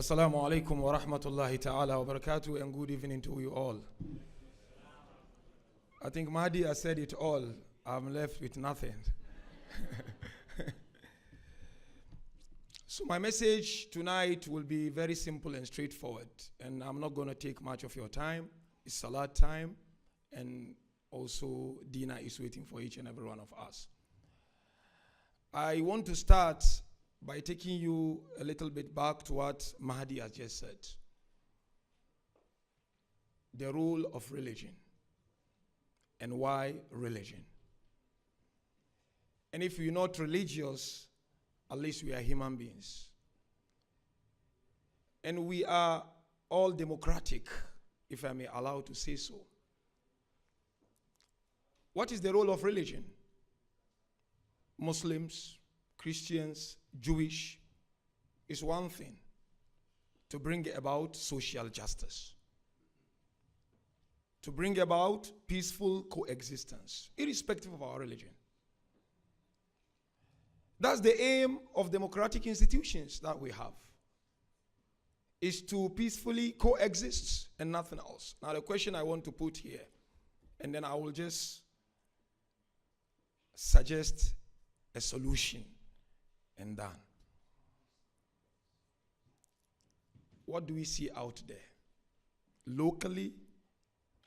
Assalamu alaikum wa rahmatullahi ta'ala wa barakatuh, and good evening to you all. I think Mahdi has said it all. I'm left with nothing. So my message tonight will be very simple and straightforward, and I'm not going to take much of your time. It's Salat time, and also dinner is waiting for each and every one of us. I want to start by taking you a little bit back to what Mahdi has just said. The role of religion and why religion. And if we're not religious, at least we are human beings. And we are all democratic, if I may allow to say so. What is the role of religion? Muslims, Christians, Jewish, is one thing: to bring about social justice, to bring about peaceful coexistence, irrespective of our religion. That's the aim of democratic institutions that we have, is to peacefully coexist and nothing else. Now the question I want to put here, and then I will just suggest a solution and done. What do we see out there, locally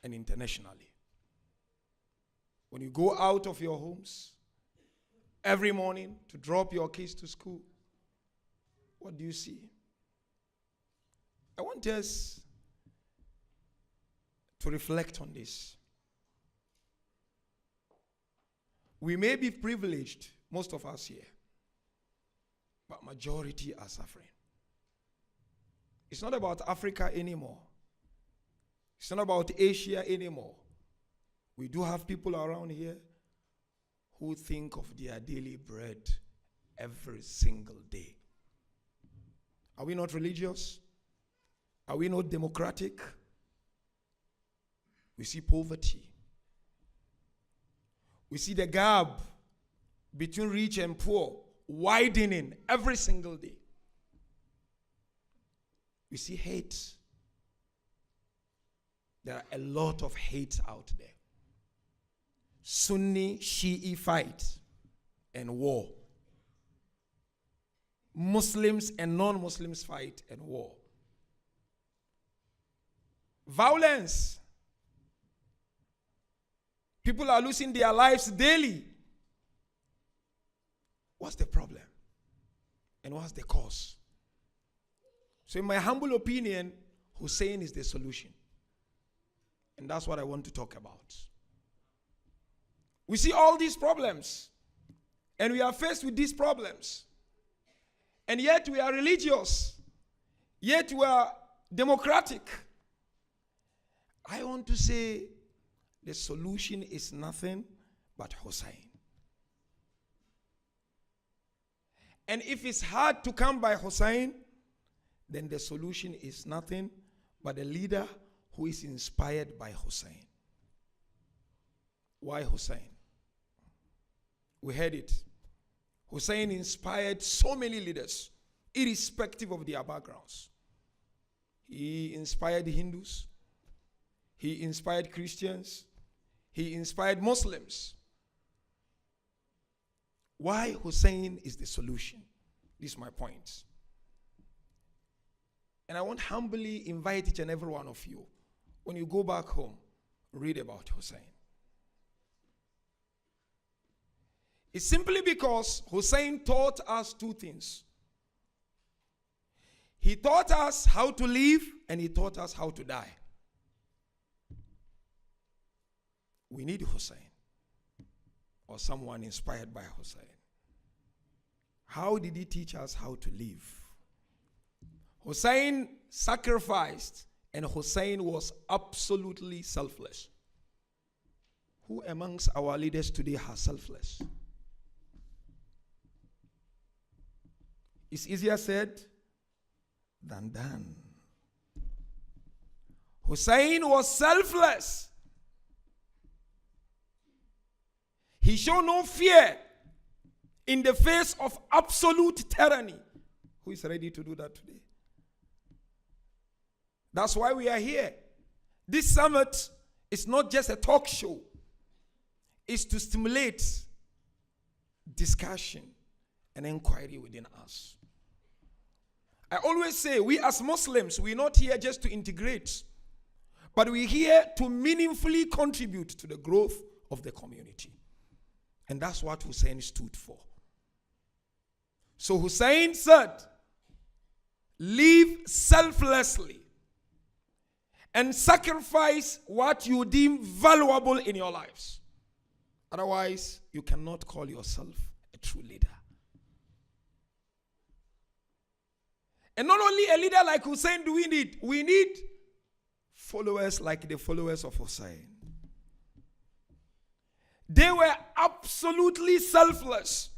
and internationally? When you go out of your homes every morning to drop your kids to school, what do you see? I want us to reflect on this. We may be privileged, most of us here, but majority are suffering. It's not about Africa anymore. It's not about Asia anymore. We do have people around here who think of their daily bread every single day. Are we not religious? Are we not democratic? We see poverty. We see the gap between rich and poor widening every single day. We see hate. There are a lot of hate out there. Sunni Shi'i fight and war. Muslims and non-Muslims fight and war. Violence. People are losing their lives daily. What's the problem? And what's the cause? So in my humble opinion, Hussein is the solution. And that's what I want to talk about. We see all these problems, and we are faced with these problems. And yet we are religious. Yet we are democratic. I want to say the solution is nothing but Hussein. And if it's hard to come by Hussein, then the solution is nothing but a leader who is inspired by Hussein. Why Hussein? We heard it. Hussein inspired so many leaders, irrespective of their backgrounds. He inspired Hindus. He inspired Christians. He inspired Muslims. Why Hussein is the solution? This is my point. And I want to humbly invite each and every one of you, when you go back home, read about Hussein. It's simply because Hussein taught us two things. He taught us how to live, and he taught us how to die. We need Hussein, or someone inspired by Hussein. How did he teach us how to live? Hussein sacrificed, and Hussein was absolutely selfless. Who amongst our leaders today are selfless? It's easier said than done. Hussein was selfless. He showed no fear in the face of absolute tyranny. Who is ready to do that today? That's why we are here. This summit is not just a talk show. It's to stimulate discussion and inquiry within us. I always say, we as Muslims, we're not here just to integrate, but we're here to meaningfully contribute to the growth of the community. And that's what Hussein stood for. So Hussein said, live selflessly and sacrifice what you deem valuable in your lives. Otherwise, you cannot call yourself a true leader. And not only a leader like Hussein do we need followers like the followers of Hussein. They were absolutely selfless,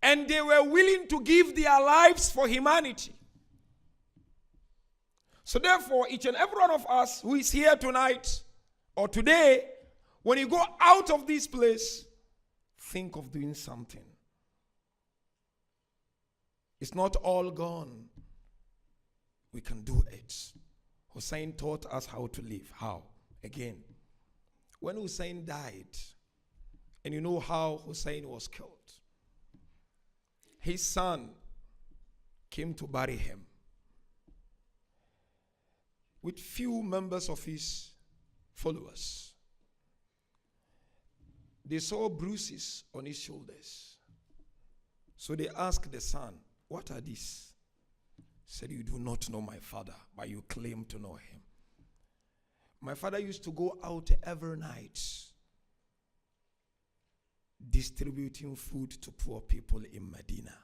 and they were willing to give their lives for humanity. So therefore, each and every one of us who is here tonight or today, when you go out of this place, think of doing something. It's not all gone. We can do it. Hussein taught us how to live. How? Again, when Hussein died, and you know how Hussein was killed, his son came to bury him with few members of his followers. They saw bruises on his shoulders. So they asked the son, what are these? He said, you do not know my father, but you claim to know him. My father used to go out every night distributing food to poor people in Medina.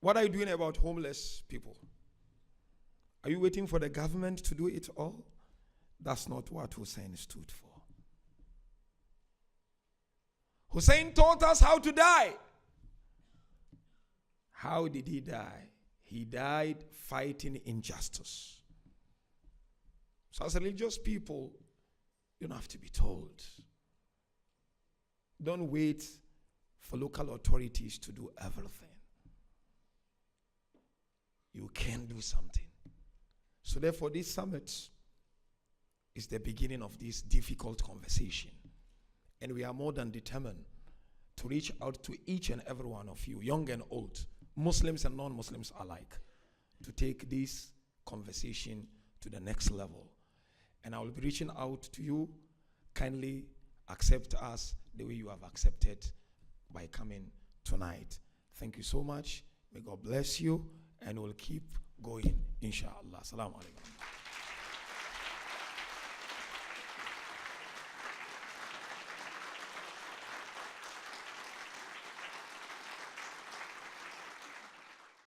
What are you doing about homeless people? Are you waiting for the government to do it all? That's not what Hussein stood for. Hussein taught us how to die. How did he die? He died fighting injustice. So as religious people, you don't have to be told. Don't wait for local authorities to do everything. You can do something. So therefore, this summit is the beginning of this difficult conversation. And we are more than determined to reach out to each and every one of you, young and old, Muslims and non-Muslims alike, to take this conversation to the next level. And I will be reaching out to you. Kindly accept us the way you have accepted by coming tonight. Thank you so much. May God bless you, and we'll keep going, inshallah. Assalamu alaikum.